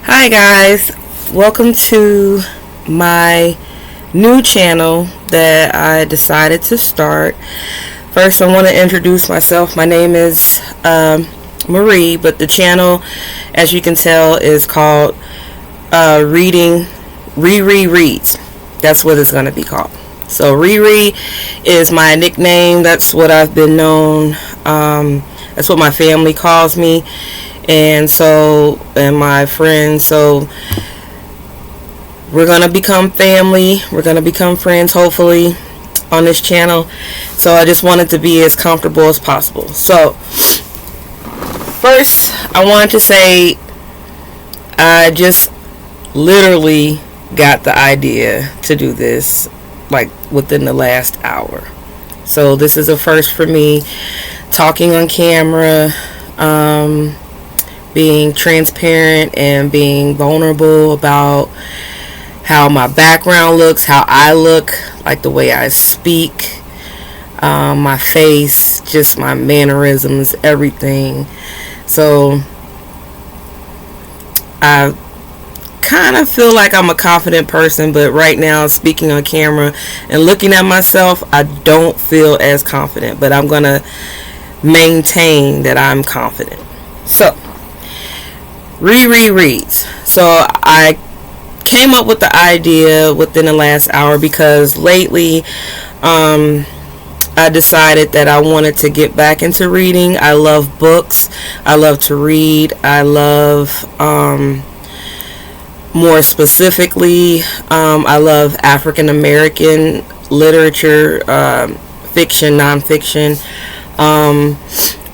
Hi guys, welcome to my new channel that I decided to start. First, I want to introduce myself. My name is Marie, but the channel, as you can tell, is called Reading Riri Reads. That's what it's going to be called. So Riri is my nickname. That's what I've been known. That's what my family calls me. And my friends, so we're gonna become family, we're gonna become friends hopefully on this channel. So I just wanted to be as comfortable as possible. So first I wanted to say I just literally got the idea to do this like within the last hour. So this is a first for me, talking on camera, being transparent and being vulnerable about how my background looks, how I look, like the way I speak, my face, just my mannerisms, everything. So I kind of feel like I'm a confident person, but right now, speaking on camera and looking at myself, I don't feel as confident, but I'm gonna maintain that I'm confident. So Riri Reads. So I came up with the idea within the last hour because lately I decided that I wanted to get back into reading. I love books. I love to read. I love, more specifically, I love African American literature, fiction, nonfiction,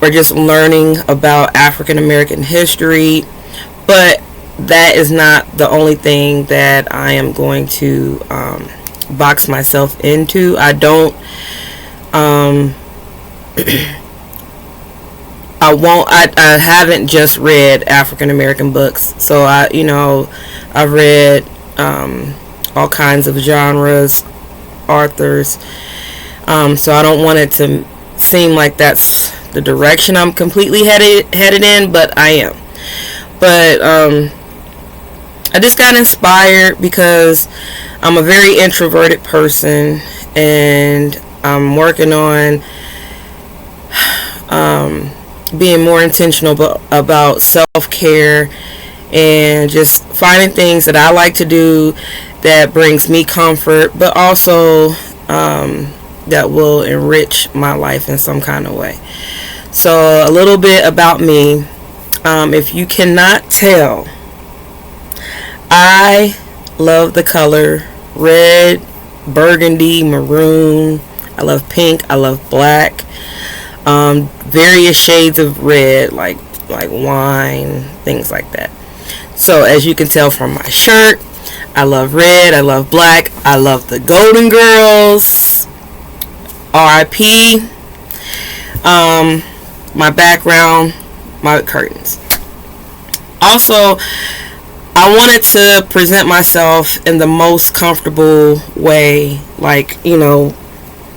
or just learning about African American history. But that is not the only thing that I am going to box myself into. I don't I haven't just read African American books. So I've read all kinds of genres, authors. So I don't want it to seem like that's the direction I'm completely headed in, but I am. But I just got inspired because I'm a very introverted person, and I'm working on being more intentional about self-care and just finding things that I like to do that brings me comfort, but also that will enrich my life in some kind of way. So a little bit about me. If you cannot tell, I love the color red, burgundy, maroon. I love pink. I love black. Various shades of red, like wine, things like that. So as you can tell from my shirt, I love red. I love black. I love the Golden Girls. R.I.P. My background, my curtains. Also, I wanted to present myself in the most comfortable way. Like, you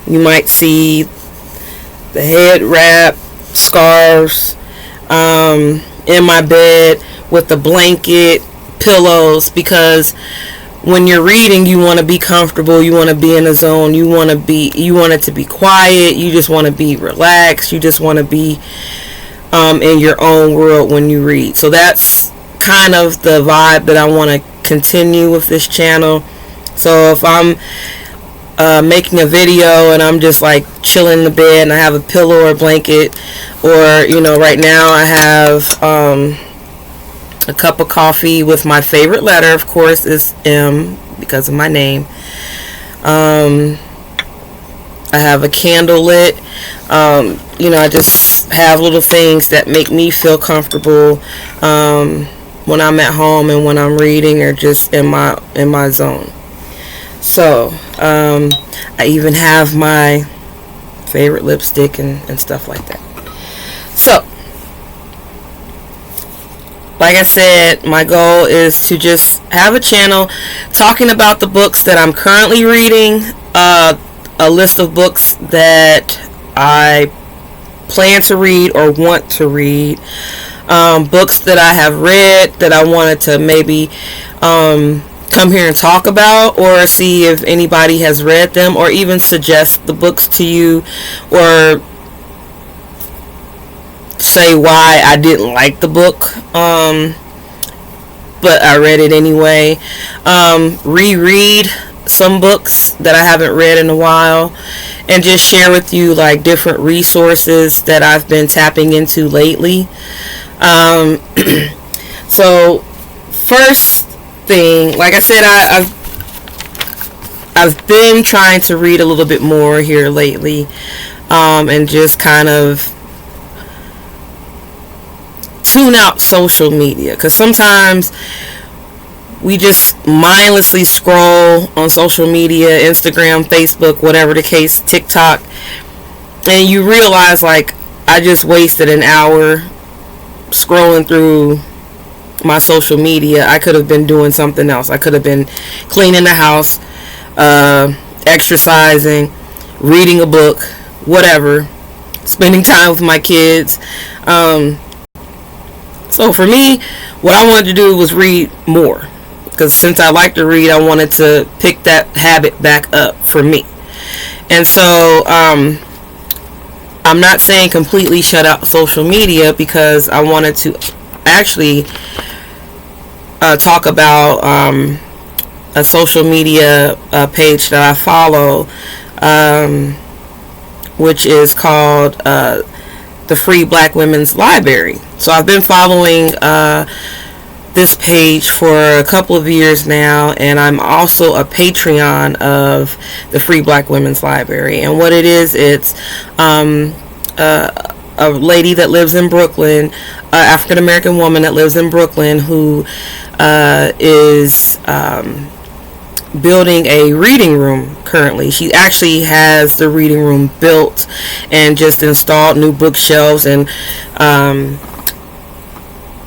might see the head wrap, scarves, in my bed with the blanket, pillows, because when you're reading, you want to be comfortable, you want to be in the zone, you want it to be quiet, you just want to be relaxed, you just want to be in your own world when you read. So that's kind of the vibe that I want to continue with this channel. So if I'm making a video and I'm just like chilling in the bed and I have a pillow or a blanket, or right now I have a cup of coffee with my favorite letter, of course, is M because of my name. I have a candle lit. I just have little things that make me feel comfortable when I'm at home and when I'm reading, or just in my zone. So I even have my favorite lipstick and stuff like that. So like I said, my goal is to just have a channel talking about the books that I'm currently reading, a list of books that I plan to read or want to read, books that I have read that I wanted to maybe come here and talk about, or see if anybody has read them, or even suggest the books to you, or say why I didn't like the book, but I read it anyway. Reread some books that I haven't read in a while, and just share with you like different resources that I've been tapping into lately. So first thing, like I said, I've been trying to read a little bit more here lately, and just kind of tune out social media, because sometimes we just mindlessly scroll on social media, Instagram, Facebook, whatever the case, TikTok, and you realize like I just wasted an hour scrolling through my social media. I could have been doing something else. I could have been cleaning the house, exercising, reading a book, whatever, spending time with my kids. So for me, what I wanted to do was read more, because since I like to read, I wanted to pick that habit back up for me. And so I'm not saying completely shut out social media, because I wanted to actually talk about a social media page that I follow, which is called the Free Black Women's Library. So I've been following this page for a couple of years now, and I'm also a Patreon of the Free Black Women's Library. And what it is, it's a lady that lives in Brooklyn, African American woman that lives in Brooklyn, who is building a reading room currently. She actually has the reading room built and just installed new bookshelves and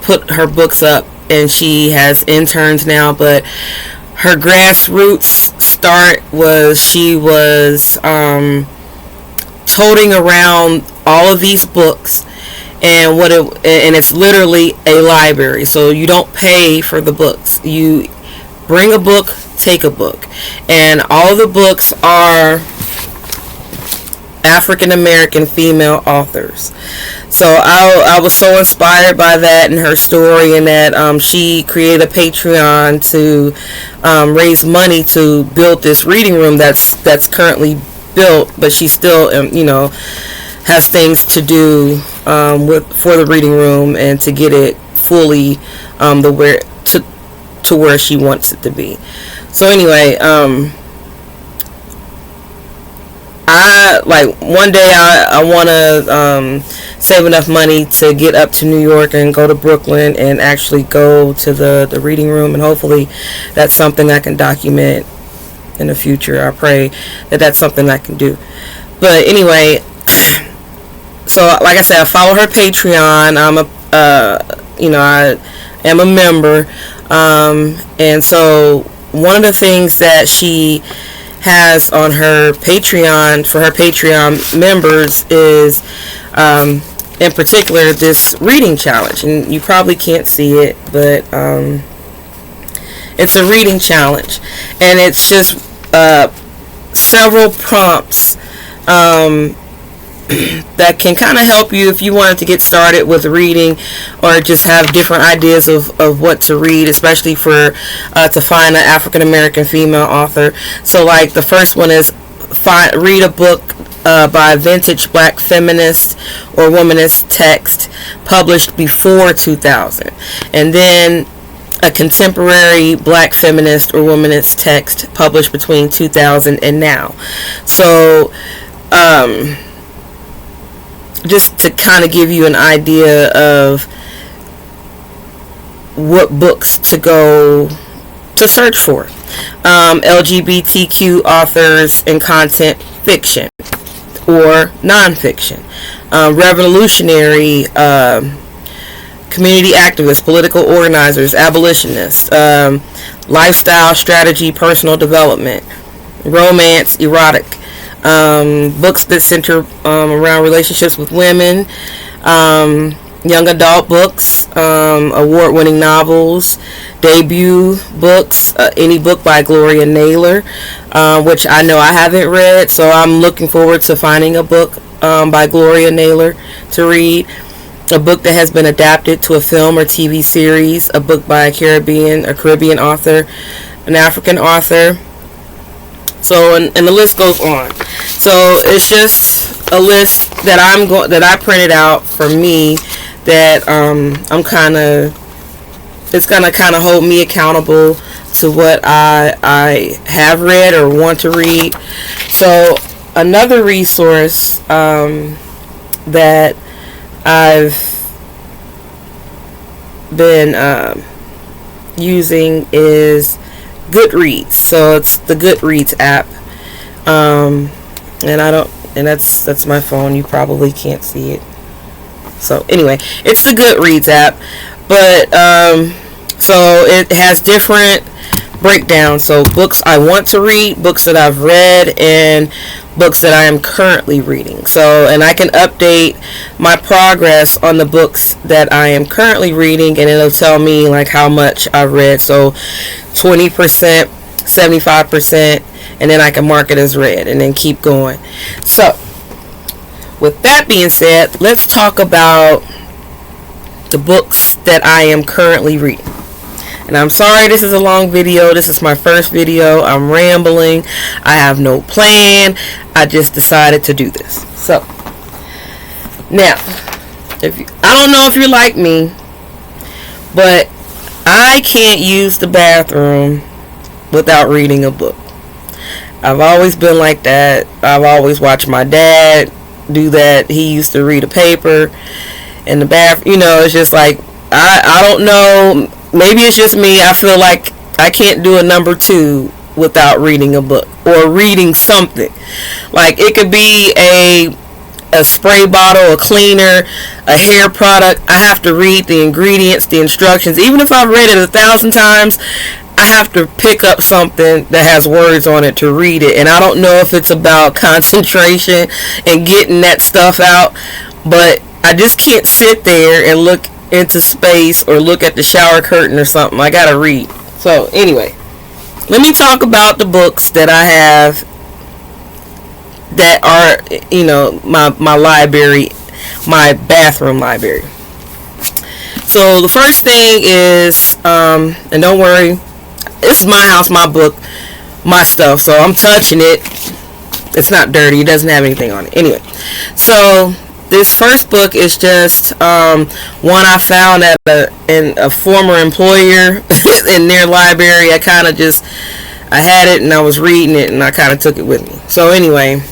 put her books up, and she has interns now. But her grassroots start was she was toting around all of these books, and it's literally a library. So you don't pay for the books. You bring a book, take a book, and all the books are African American female authors. So I was so inspired by that and her story, and that she created a Patreon to raise money to build this reading room that's currently built, but she still has things to do for the reading room, and to get it fully to where she wants it to be. So anyway, one day I want to save enough money to get up to New York and go to Brooklyn and actually go to the reading room, and hopefully that's something I can document in the future. I pray that that's something I can do. But anyway, so like I said, I follow her Patreon. I am a member, and so one of the things that she has on her Patreon for her Patreon members is in particular this reading challenge, and you probably can't see it, but it's a reading challenge, and it's just several prompts that can kind of help you if you wanted to get started with reading, or just have different ideas of what to read, especially for to find an African American female author. So like the first one is read a book by a vintage black feminist or womanist text published before 2000, and then a contemporary black feminist or womanist text published between 2000 and now. So just to kind of give you an idea of what books to go to search for. LGBTQ authors and content fiction or nonfiction. Revolutionary, community activists, political organizers, abolitionists, lifestyle, strategy, personal development, romance, erotic, books that center around relationships with women, young adult books, award-winning novels, debut books, any book by Gloria Naylor, which I know I haven't read, so I'm looking forward to finding a book by Gloria Naylor to read. A book that has been adapted to a film or TV series, a book by a Caribbean author, an African author. So, and the list goes on. So it's just a list that that I printed out for me, that I'm kind of, it's gonna kind of hold me accountable to what I have read or want to read. So another resource that I've been using is Goodreads. So it's the Goodreads app, and that's my phone. You probably can't see it. So anyway, it's the Goodreads app, but so it has different breakdowns. So books I want to read, books that I've read, and books that I am currently reading. So, and I can update my progress on the books that I am currently reading, and it'll tell me like how much I've read. So 20%, 75%, and then I can mark it as read and then keep going. So with that being said, let's talk about the books that I am currently reading. And I'm sorry this is a long video. This is my first video. I'm rambling. I have no plan. I just decided to do this. So, now, I don't know if you're like me, but I can't use the bathroom without reading a book. I've always been like that. I've always watched my dad do that. He used to read a paper in the bathroom. You know, it's just like, I don't know. Maybe it's just me. I feel like I can't do a number 2 without reading a book or reading something. Like, it could be a spray bottle, a cleaner, a hair product. I have to read the ingredients, the instructions. Even if I've read it 1,000 times, I have to pick up something that has words on it to read it. And I don't know if it's about concentration and getting that stuff out, but I just can't sit there and look into space or look at the shower curtain or something. I gotta read. So anyway, let me talk about the books that I have that are, you know, my library, my bathroom library. So the first thing is, and don't worry, this is my house, my book, my stuff, so I'm touching it. It's not dirty. It doesn't have anything on it. Anyway, so this first book is just one I found at a former employer in their library. I had it and I was reading it and I kind of took it with me. So anyway,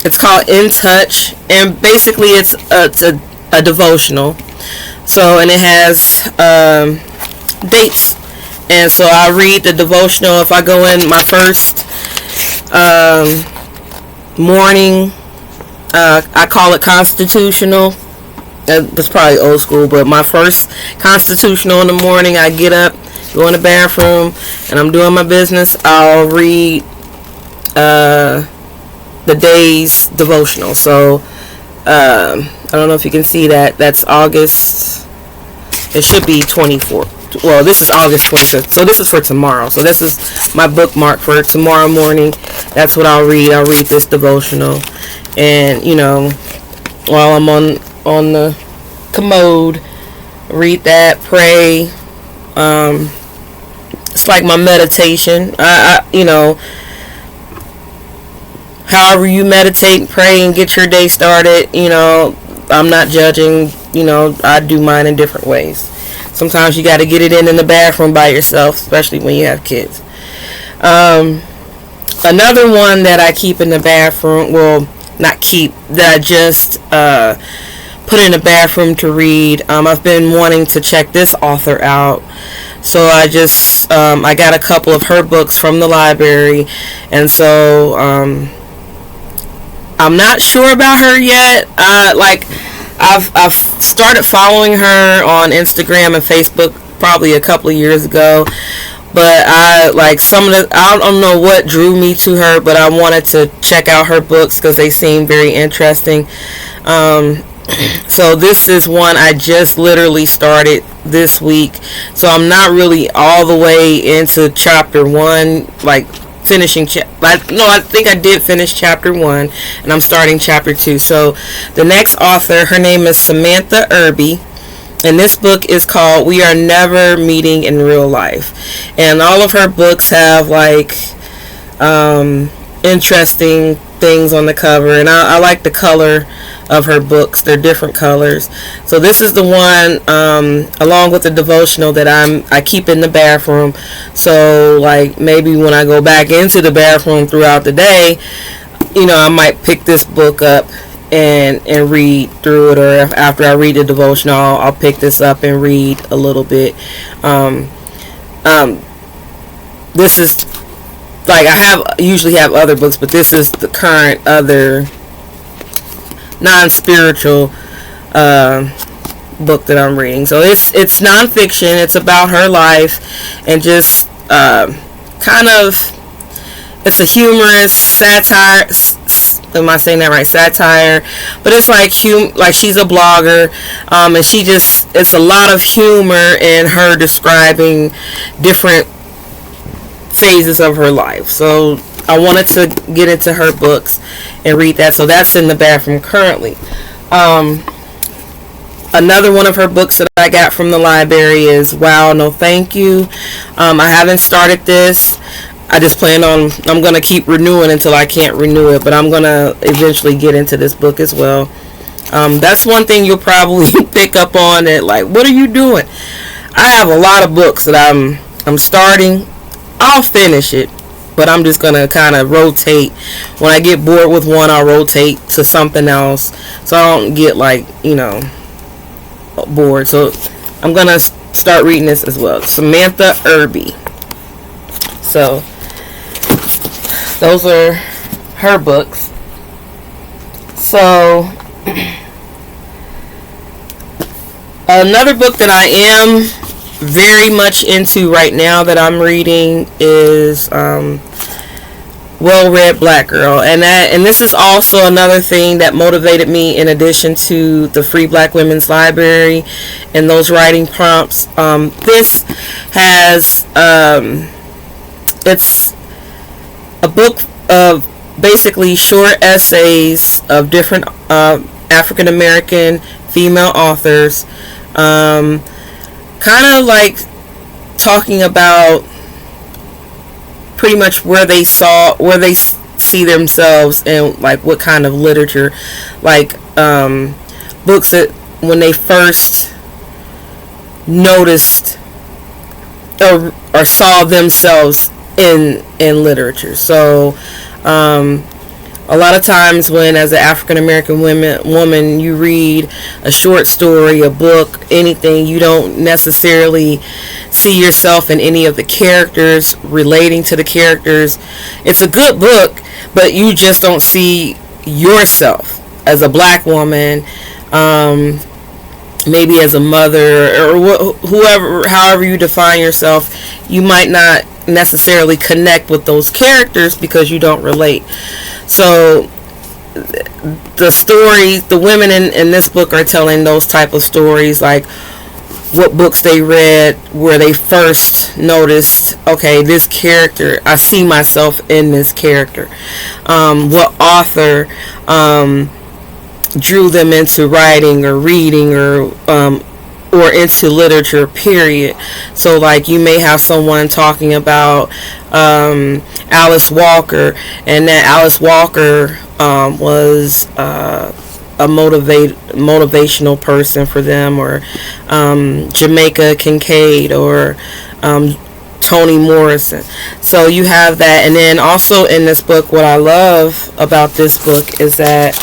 it's called In Touch, and basically it's a devotional. So, and it has dates, and so I read the devotional. If I go in my first morning, I call it constitutional. That's probably old school, but my first constitutional in the morning, I get up, go in the bathroom, and I'm doing my business. I'll read the day's devotional. So I don't know if you can see that. That's August. It should be 24. Well, this is August 25th. So this is for tomorrow. So this is my bookmark for tomorrow morning. That's what I'll read. I'll read this devotional. And, you know, while I'm on the commode, read that, pray. It's like my meditation. I you know, however you meditate and pray and get your day started, you know, I'm not judging. You know, I do mine in different ways. Sometimes you got to get it in the bathroom by yourself, especially when you have kids. Another one that I keep in the bathroom, well, not keep, that I just put in the bathroom to read. I've been wanting to check this author out. So I just, I got a couple of her books from the library. And so I'm not sure about her yet. I've started following her on Instagram and Facebook probably a couple of years ago, but I don't know what drew me to her, but I wanted to check out her books because they seem very interesting. So this is one I just literally started this week. So I'm not really all the way into chapter 1, like finishing I think I did finish chapter 1 and I'm starting chapter 2. So the next author, her name is Samantha Irby, and this book is called We Are Never Meeting in Real Life. And all of her books have like interesting things on the cover, and I like the color of her books. They're different colors. So this is the one along with the devotional that I keep in the bathroom. So like maybe when I go back into the bathroom throughout the day, I might pick this book up and read through it, or if after I read the devotional, I'll pick this up and read a little bit. This is like I usually have other books, but this is the current other non-spiritual book that I'm reading. So it's non-fiction. It's about her life, and just kind of, it's a humorous satire. Am I saying that right? Satire, but it's like she's a blogger, and it's a lot of humor in her describing different phases of her life. So I wanted to get into her books and read that. So that's in the bathroom currently. Another one of her books that I got from the library is Wow, No Thank You. I haven't started this. I just plan on, I'm going to keep renewing until I can't renew it, but I'm going to eventually get into this book as well. That's one thing you'll probably pick up on, that like, what are you doing? I have a lot of books that I'm starting. I'll finish it, but I'm just going to kind of rotate. When I get bored with one, I'll rotate to something else, so I don't get like, bored. So I'm going to start reading this as well. Samantha Irby. So those are her books. So another book that I am very much into right now that I'm reading is Well Read Black Girl, and this is also another thing that motivated me, in addition to the Free Black Women's Library and those writing prompts. This has it's a book of basically short essays of different African American female authors, kind of like talking about pretty much where they see themselves and like what kind of literature, like books that when they first noticed or saw themselves in literature. So a lot of times when, as an African American woman, you read a short story, a book, anything, you don't necessarily see yourself in any of the characters, relating to the characters. It's a good book, but you just don't see yourself as a black woman, maybe as a mother, or however you define yourself. You might not necessarily connect with those characters because you don't relate. So the women in this book are telling those type of stories, like what books they read where they first noticed, okay, this character, I see myself in this character. What author drew them into writing or reading or into literature, period. So like you may have someone talking about Alice Walker, and that Alice Walker was a motivational person for them, or Jamaica Kincaid, or Toni Morrison. So you have that. And then also in this book, what I love about this book is that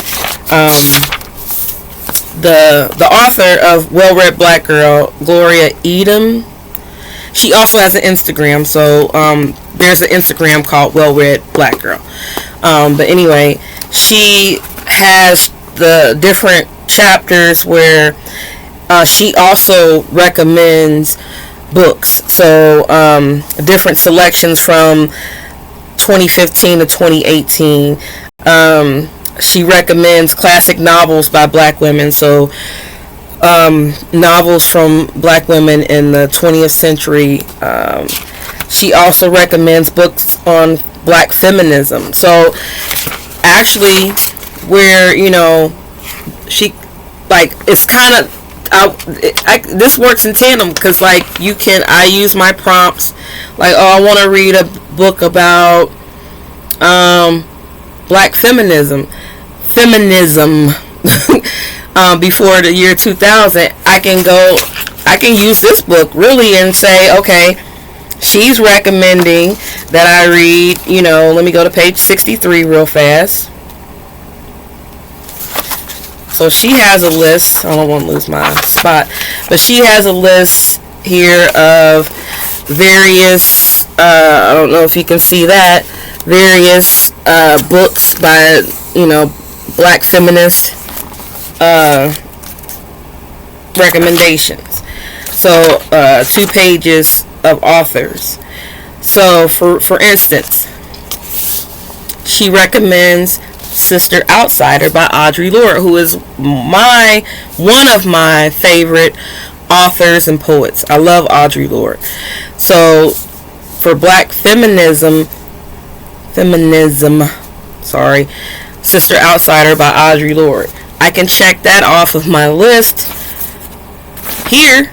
the author of Well Read Black Girl, Gloria Edom, she also has an Instagram. So there's an Instagram called Well Read Black Girl. But anyway, she has the different chapters where she also recommends books. So different selections from 2015 to 2018. she recommends classic novels by black women. So novels from black women in the 20th century. She also recommends books on black feminism. So actually, where she like, it's kind of, this works in tandem, because like I use my prompts, like, oh, I want to read a book about black feminism before the year 2000. I can use this book really and say, okay, she's recommending that I read, let me go to page 63 real fast. So she has a list. I don't want to lose my spot, but she has a list here of various, I don't know if you can see that, various books by, black feminist recommendations. So 2 pages of authors. So for instance, she recommends Sister Outsider by Audre Lorde, who is one of my favorite authors and poets. I love Audre Lorde. So for black feminism, Sister Outsider by Audre Lorde. I can check that off of my list here.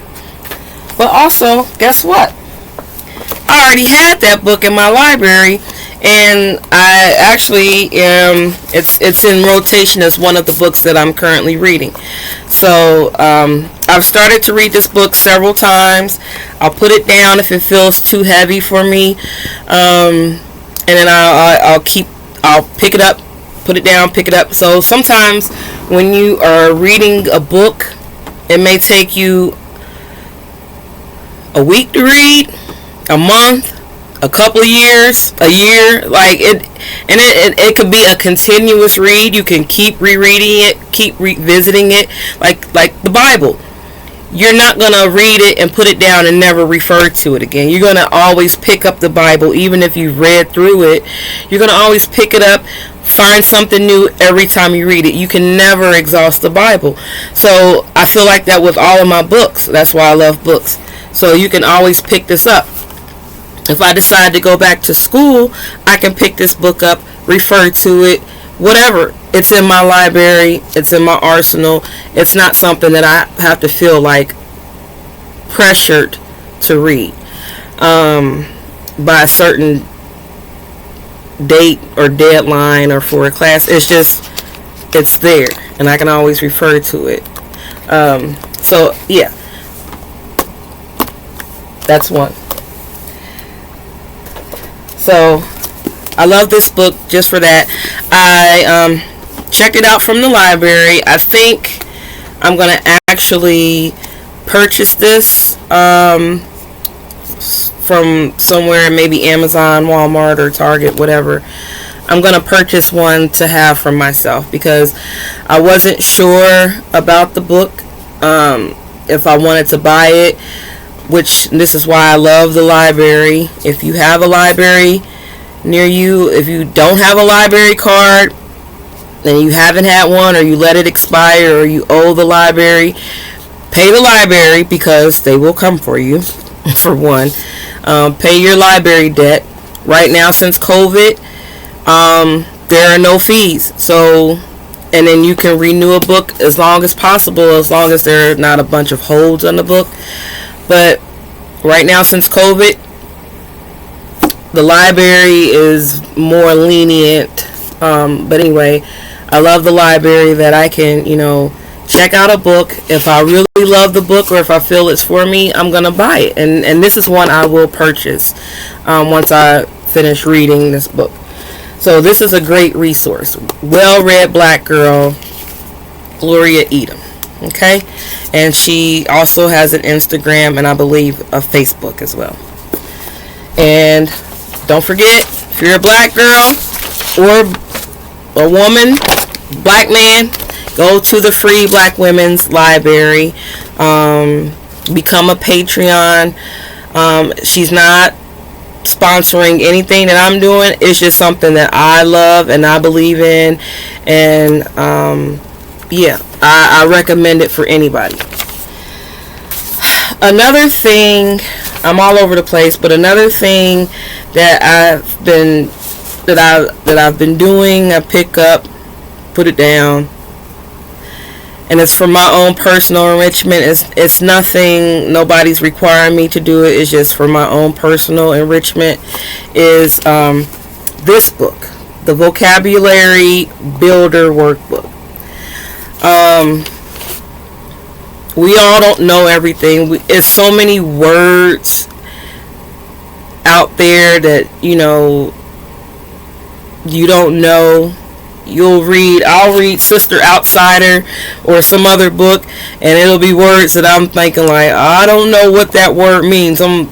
But also, guess what? I already had that book in my library, and I actually it's in rotation as one of the books that I'm currently reading. So I've started to read this book several times. I'll put it down if it feels too heavy for me, and then I'll pick it up, put it down, pick it up. So sometimes when you are reading a book, it may take you a week to read, a month, a couple of years, a year, like it, and it could be a continuous read. You can keep rereading it, keep revisiting it, like the Bible. You're not gonna read it and put it down and never refer to it again. You're gonna always pick up the Bible, even if you've read through it. You're gonna always pick it up, find something new every time you read it. You can never exhaust the Bible. So I feel like that with all of my books. That's why I love books. So you can always pick this up. If I decide to go back to school, I can pick this book up, refer to it, whatever. It's in my library. It's in my arsenal. It's not something that I have to feel like pressured to read by a certain date or deadline or for a class. It's there, and I can always refer to it. So yeah, that's one. So I love this book just for that. I checked it out from the library. I think I'm going to actually purchase this from somewhere, maybe Amazon, Walmart, or Target, whatever. I'm going to purchase one to have for myself, because I wasn't sure about the book, if I wanted to buy it, which this is why I love the library. If you have a library near you, if you don't have a library card and you haven't had one, or you let it expire, or you owe the library, pay the library, because they will come for you. For one, pay your library debt. Right now, since COVID, there are no fees. So, and then you can renew a book as long as possible, as long as there are not a bunch of holds on the book. But right now, since COVID, the library is more lenient. But anyway, I love the library that I can, check out a book. If I really love the book, or if I feel it's for me, I'm going to buy it. And this is one I will purchase once I finish reading this book. So this is a great resource. Well-read black girl, Gloria Edom. Okay? And she also has an Instagram, and I believe a Facebook as well. And don't forget, if you're a black girl or a woman, black man, go to the free Black Women's Library. Become a Patreon. She's not sponsoring anything that I'm doing. It's just something that I love and I believe in, and yeah, I recommend it for anybody. Another thing, I'm all over the place, but another thing that I've been doing, I pick up, put it down, and it's for my own personal enrichment. It's nothing, nobody's requiring me to do it. It's just for my own personal enrichment. Is this book, the Vocabulary Builder Workbook. We all don't know everything. It's so many words out there that, you know, you don't know. I'll read Sister Outsider or some other book, and it'll be words that I'm thinking like, I don't know what that word means. I'm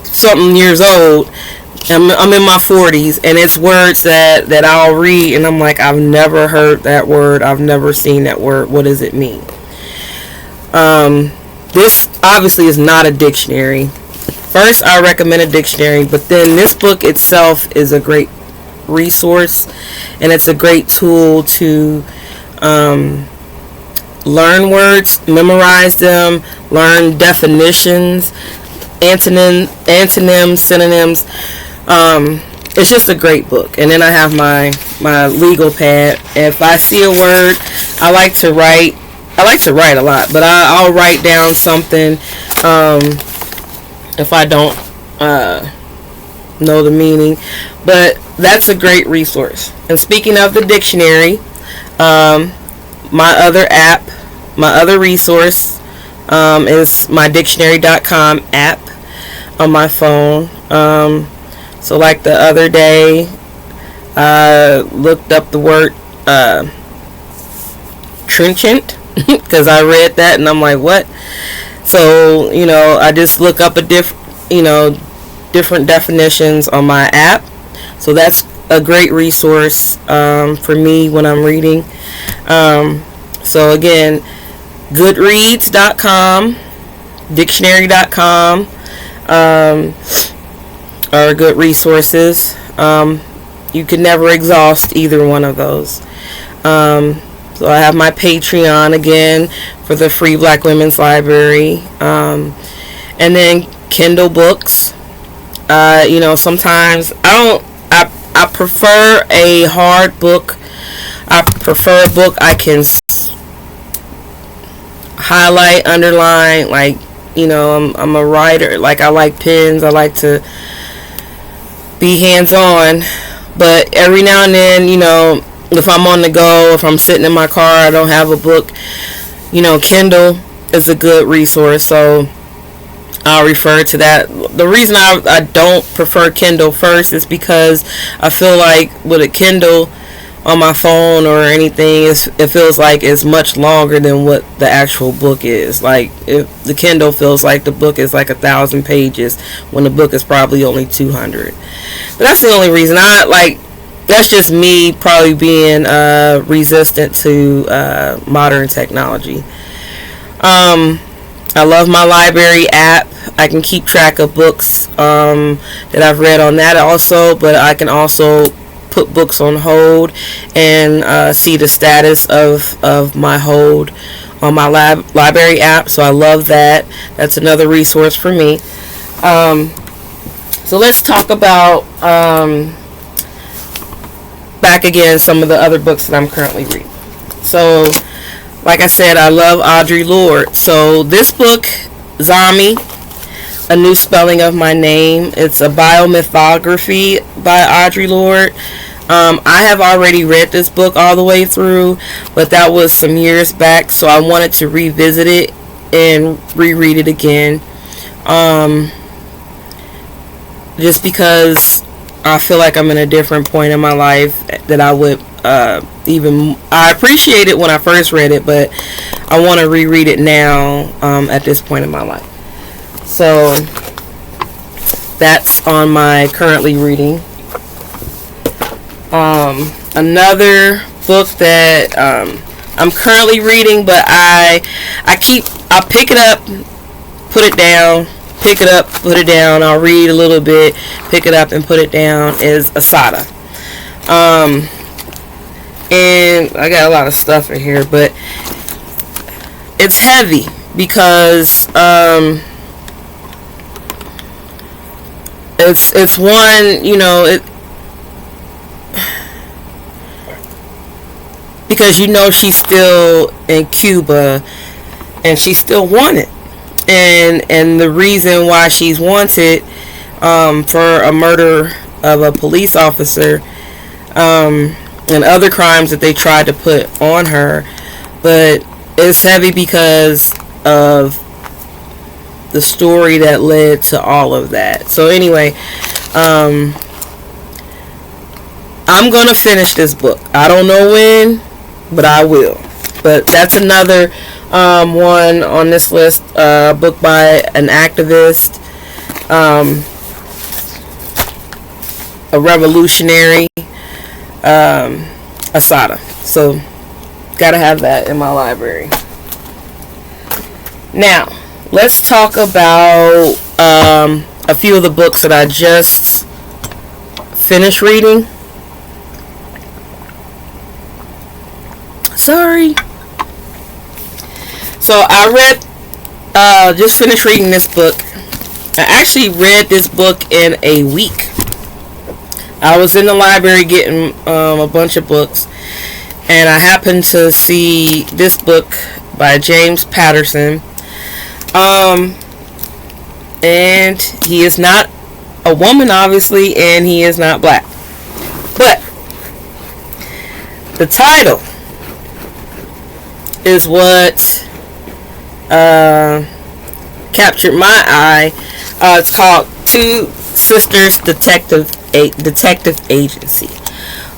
something years old. I'm in my 40s, and it's words that I'll read, and I'm like, I've never heard that word. I've never seen that word. What does it mean? This obviously is not a dictionary. First, I recommend a dictionary, but then this book itself is a great resource, and it's a great tool to learn words, memorize them, learn definitions, antonyms, synonyms. It's just a great book. And then I have my legal pad. If I see a word, I like to write a lot, but I'll write down something if I don't know the meaning. But that's a great resource. And speaking of the dictionary, my other app, my other resource is my dictionary.com app on my phone. So like the other day, I looked up the word trenchant because I read that and I'm like, what? So, you know, I just look up different definitions on my app. So that's a great resource for me when I'm reading. So again, Goodreads.com, Dictionary.com are good resources. You can never exhaust either one of those. So I have my Patreon again for the Free Black Women's Library, and then Kindle books. You know, sometimes I prefer a hard book. I prefer a book I can highlight, underline. Like, you know, I'm a writer. Like, I like pens. I like to be hands-on. But every now and then, you know, if I'm on the go, if I'm sitting in my car, I don't have a book, you know, Kindle is a good resource. So I'll refer to that. The reason I don't prefer Kindle first is because I feel like with a Kindle on my phone or anything, it feels like it's much longer than what the actual book is. Like, if the Kindle feels like the book is like 1,000 pages when the book is probably only 200. But that's the only reason. That's just me probably being resistant to modern technology. I love my library app. I can keep track of books that I've read on that also, but I can also put books on hold and see the status of my hold on my library app. So I love that. That's another resource for me. So let's talk about back again some of the other books that I'm currently reading. So like I said, I love Audre Lorde. So this book, Zami, A New Spelling of My Name, it's a biomythography by Audre Lorde. I have already read this book all the way through, but that was some years back, so I wanted to revisit it and reread it again. Just because I feel like I'm in a different point in my life that I would I appreciate it when I first read it, but I want to reread it now at this point in my life. So that's on my currently reading. Another book that I'm currently reading, but I'll pick it up, put it down, pick it up, put it down. I'll read a little bit, pick it up and put it down, is Assata. And I got a lot of stuff in here, but it's heavy because it's one, you know, it, because you know she's still in Cuba and she's still wanted, and the reason why she's wanted for a murder of a police officer and other crimes that they tried to put on her, but it's heavy because of the story that led to all of that. So anyway, I'm gonna finish this book. I don't know when, but I will. But that's another one on this list, book by an activist, a revolutionary, Assata. So gotta have that in my library. Now let's talk about a few of the books that I just finished reading. Sorry. So I just finished reading this book. I actually read this book in a week. I was in the library getting a bunch of books, and I happened to see this book by James Patterson. And he is not a woman, obviously, and he is not black. But the title is what captured my eye. It's called Two Sisters Detective Agency.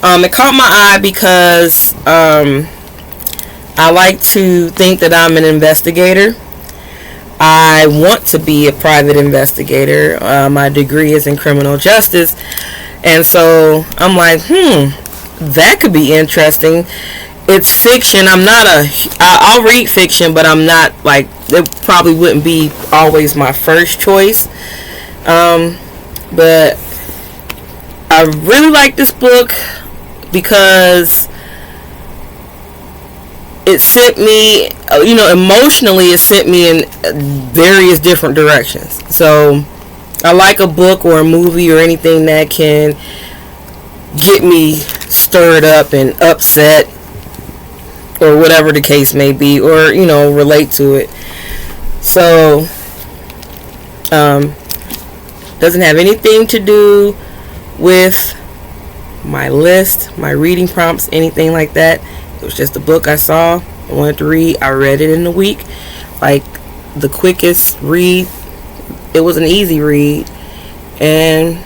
It caught my eye because I like to think that I'm an investigator. I want to be a private investigator. My degree is in criminal justice, and so I'm like, that could be interesting. It's fiction. I'll read fiction, but I'm not like, it probably wouldn't be always my first choice. But I really like this book because it sent me, emotionally, it sent me in various different directions. So I like a book or a movie or anything that can get me stirred up and upset, or whatever the case may be, or relate to it. So doesn't have anything to do with my list, my reading prompts, anything like that. It was just a book I saw, I wanted to read. I read it in a week, like the quickest read. It was an easy read, and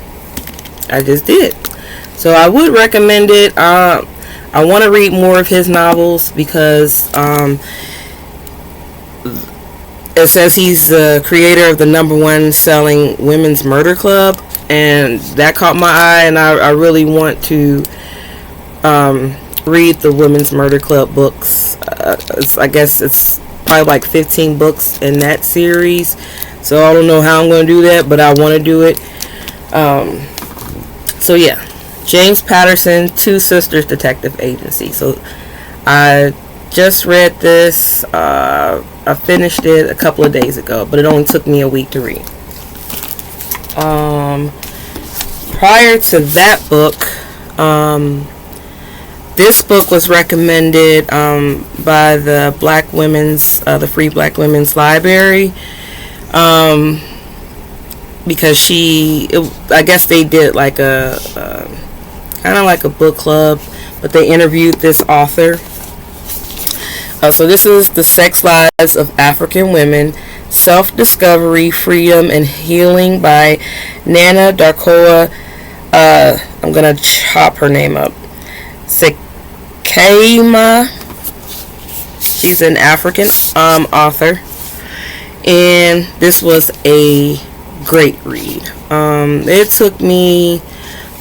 I just did. So I would recommend it. I want to read more of his novels because it says he's the creator of the #1 selling women's murder club, and that caught my eye, and I really want to read the women's murder club books. I guess it's probably like 15 books in that series, so I don't know how I'm going to do that, but I want to do it. So yeah, James Patterson, Two Sisters Detective Agency. So I just read this. I finished it a couple of days ago, but it only took me a week to read. Prior to that book, this book was recommended by the Black Women's, the Free Black Women's Library, because I guess they did like a kind of like a book club, but they interviewed this author. So this is The Sex Lives of African Women, Self-Discovery, Freedom, and Healing by Nana Darkoa. I'm going to chop her name up. Sekema. She's an African author. And this was a great read. It took me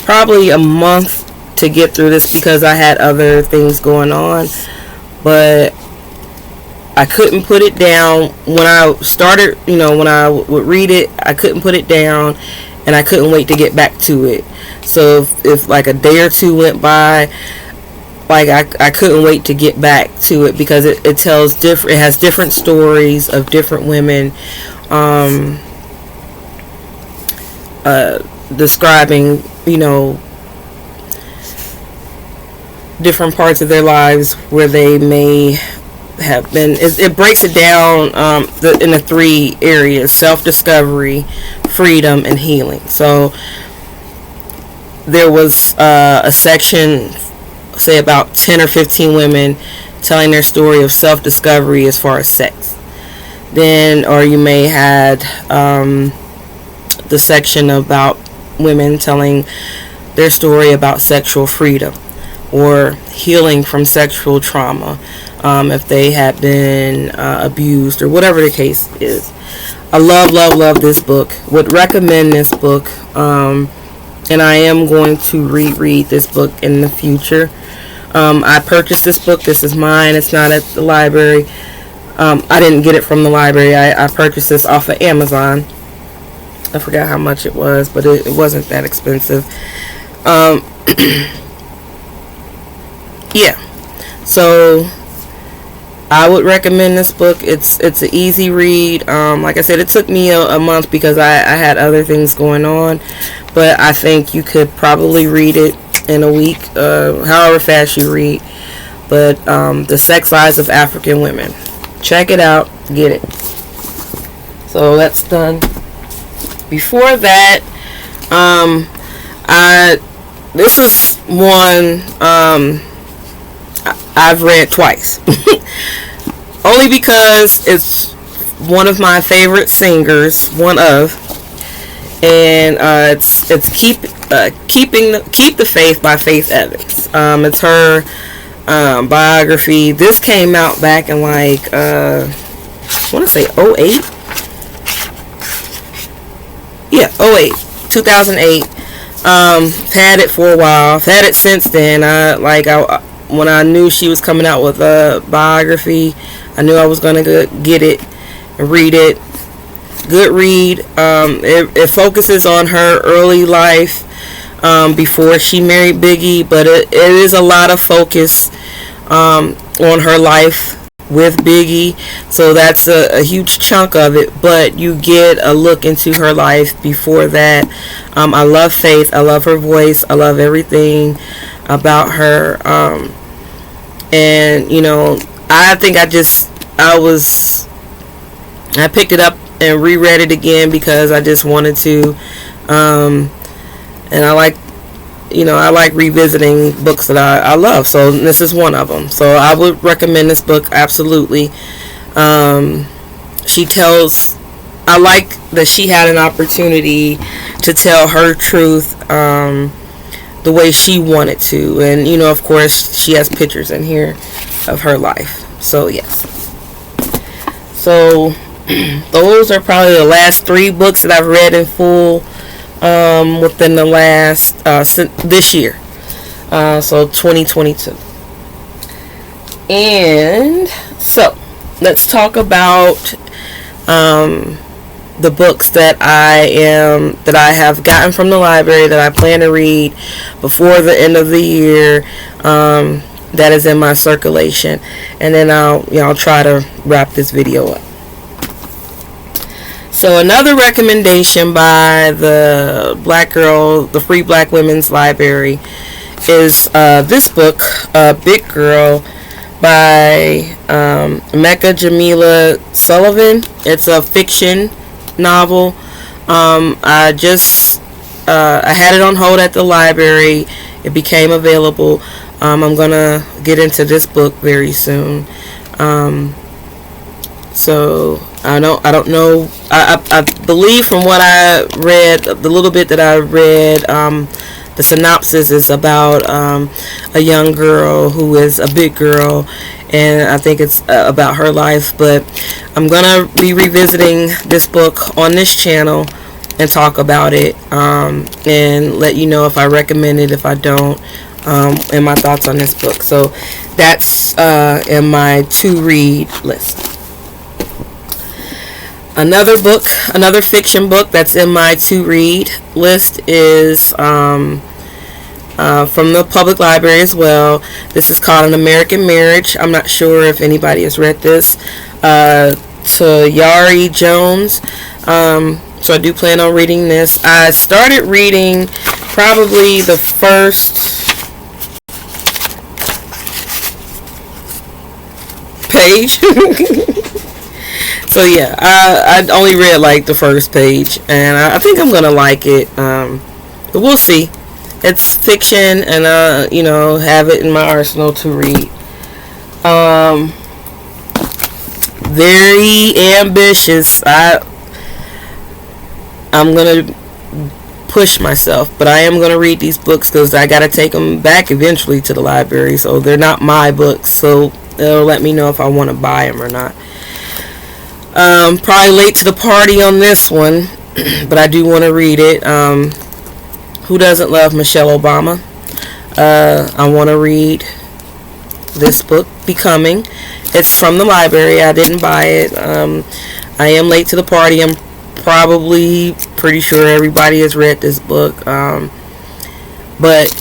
probably a month to get through this because I had other things going on. But I couldn't put it down when I started. When I would read it, I couldn't put it down, and I couldn't wait to get back to it. So if like a day or two went by, like I couldn't wait to get back to it, because it has different stories of different women, describing, different parts of their lives where they may have been. It breaks it down in the 3 areas: self-discovery, freedom, and healing. So there was a section, say about 10 or 15 women telling their story of self-discovery as far as sex. Then, or you may had the section about women telling their story about sexual freedom or healing from sexual trauma, if they had been abused or whatever the case is. I love this book. Would recommend this book, and I am going to reread this book in the future. I purchased this book. This is mine. It's not at the library. I didn't get it from the library. I purchased this off of Amazon. I forgot how much it was, but it wasn't that expensive. Yeah. So I would recommend this book. It's an easy read. Like I said, it took me a month because I had other things going on, but I think you could probably read it in a week, however fast you read. But The Sex Lives of African Women. Check it out. Get it. So that's done. Before that, this is one I've read twice. Only because it's one of my favorite singers, and it's Keep the Faith by Faith Evans. It's her biography. This came out back in like I want to say 2008. Yeah, 2008. Had it for a while. I've had it since then. When I knew she was coming out with a biography, I knew I was gonna get it and read it. Good read. It focuses on her early life before she married Biggie, but it is a lot of focus on her life with Biggie, so that's a huge chunk of it, but you get a look into her life before that. I love Faith. I love her voice. I love everything about her. And I think I picked it up and reread it again because I just wanted to, and I like revisiting books that I love, so this is one of them. So I would recommend this book, absolutely. I like that she had an opportunity to tell her truth the way she wanted to, and of course she has pictures in here of her life. So yes. So those are probably the last 3 books that I've read in full within the last this year, so 2022. And so let's talk about the books that I have gotten from the library that I plan to read before the end of the year, that is in my circulation, and then I'll try to wrap this video up. So another recommendation by the Free Black Women's Library, is this book, Big Girl, by Mecca Jamila Sullivan. It's a fiction novel. I had it on hold at the library. It became available. I'm gonna get into this book very soon. So I don't know. I believe from what I read, the little bit that I read, the synopsis is about a young girl who is a big girl, and I think it's about her life. But I'm gonna be revisiting this book on this channel and talk about it, and let you know if I recommend it, if I don't. and my thoughts on this book. So that's in my to read list. Another book, another fiction book that's in my to read list is from the public library as well. This is called An American Marriage. I'm not sure if anybody has read this. Tayari Jones. So I do plan on reading this. I started reading probably the first page. So yeah, I only read like the first page, and I think I'm gonna like it. But we'll see. It's fiction, and have it in my arsenal to read. Very ambitious. I'm gonna push myself, but I am gonna read these books because I gotta take them back eventually to the library. So they're not my books, so they'll let me know if I want to buy them or not. Probably late to the party on this one, but I do want to read it. Who doesn't love Michelle Obama? I want to read this book, Becoming. It's from the library. I didn't buy it. I am late to the party. I'm probably pretty sure everybody has read this book. But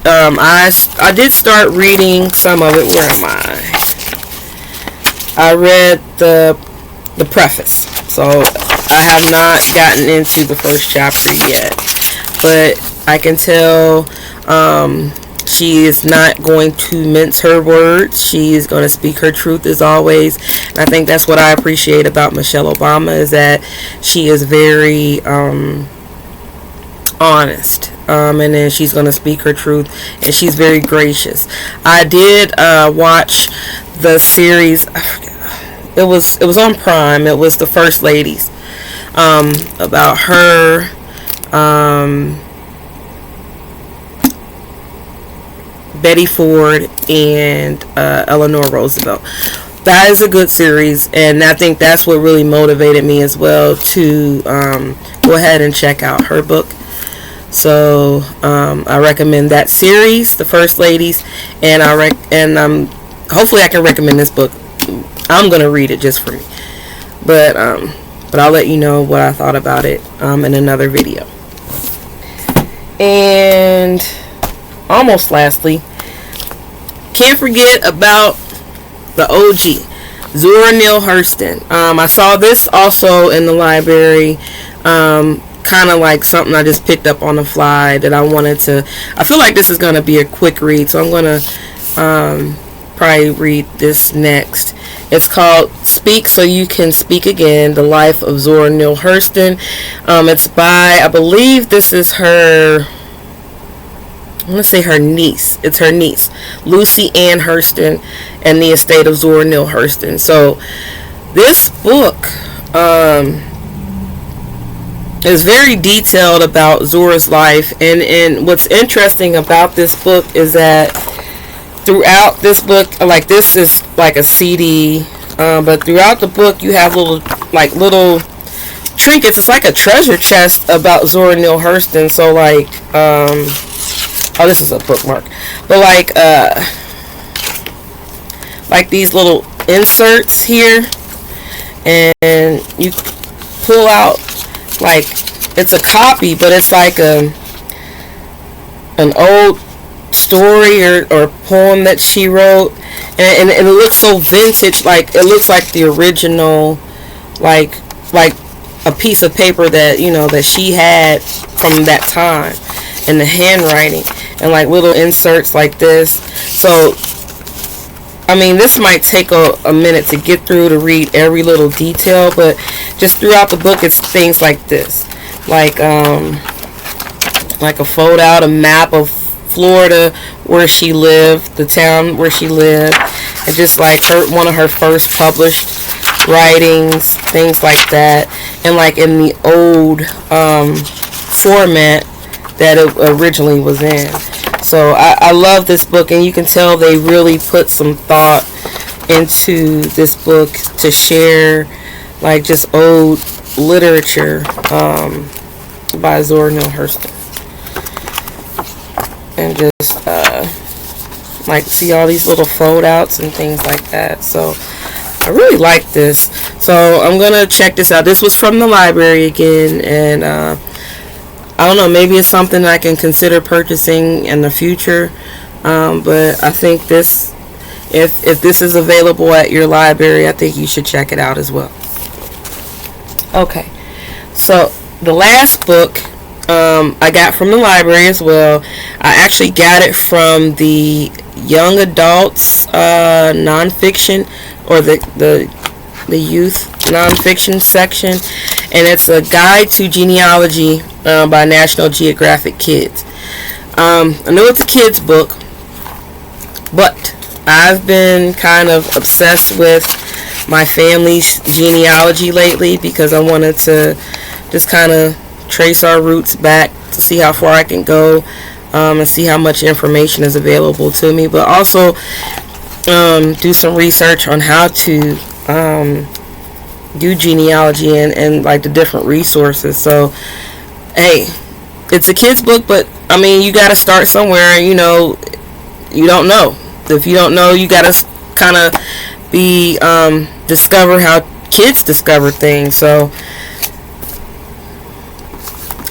I did start reading some of it. Where am I? I read the preface, so I have not gotten into the first chapter yet, but I can tell she is not going to mince her words. She is going to speak her truth as always, and I think that's what I appreciate about Michelle Obama, is that she is very honest, and then she's going to speak her truth, and she's very gracious. I did watch the series. I forget. It was on Prime. It was The First Ladies, about her, Betty Ford, and Eleanor Roosevelt. That is a good series, and I think that's what really motivated me as well to go ahead and check out her book. So I recommend that series, The First Ladies, and hopefully I can recommend this book. I'm gonna read it just for me, but I'll let you know what I thought about it in another video. And almost lastly, can't forget about the OG, Zora Neale Hurston. I saw this also in the library, kind of like something I just picked up on the fly that I feel like this is gonna be a quick read, so I'm gonna probably read this next. It's called Speak So You Can Speak Again, The Life of Zora Neale Hurston. It's by, I believe this is her, I want to say her niece. It's her niece, Lucy Ann Hurston, and the estate of Zora Neale Hurston. So this book is very detailed about Zora's life, and what's interesting about this book is that throughout this book, like this is like a CD, but throughout the book you have little trinkets. It's like a treasure chest about Zora Neale Hurston. So like, oh, this is a bookmark, but like these little inserts here, and you pull out, like, it's a copy, but it's like an old story or poem that she wrote, and it looks so vintage, like it looks like the original, like a piece of paper that that she had from that time, and the handwriting, and like little inserts like this. So I mean, this might take a minute to get through to read every little detail, but just throughout the book it's things like this, like a fold out a map of Florida where she lived, the town where she lived, and just like one of her first published writings, things like that, and like in the old format that it originally was in. So I love this book, and you can tell they really put some thought into this book to share like just old literature by Zora Neale Hurston. and just like see all these little fold outs and things like that. So I really like this. So I'm gonna check this out. This was from the library again, and I don't know, maybe it's something I can consider purchasing in the future. But I think this, if this is available at your library, I think you should check it out as well. Okay, so the last book I got from the library as well. I actually got it from the young adults nonfiction, or the youth nonfiction section, and it's a guide to genealogy by National Geographic Kids. I know it's a kids book, but I've been kind of obsessed with my family's genealogy lately, because I wanted to just kind of trace our roots back to see how far I can go, and see how much information is available to me, but also do some research on how to do genealogy and like the different resources. So hey, it's a kid's book, but I mean, you got to start somewhere. You know, you don't know. If you don't know, you got to kind of be discover how kids discover things. So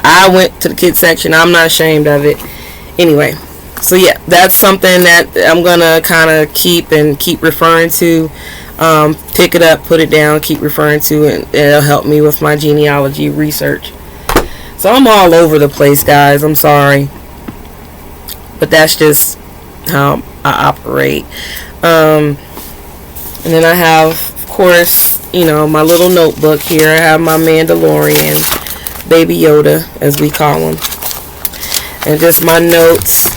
I went to the kids section. I'm not ashamed of it. Anyway, so yeah, that's something that I'm gonna kind of keep referring to. Pick it up, put it down, keep referring to it, and it'll help me with my genealogy research. So I'm all over the place, guys. I'm sorry, but that's just how I operate. And then I have, of course, you know, my little notebook here. I have my Mandalorian, Baby Yoda, as we call him, and just my notes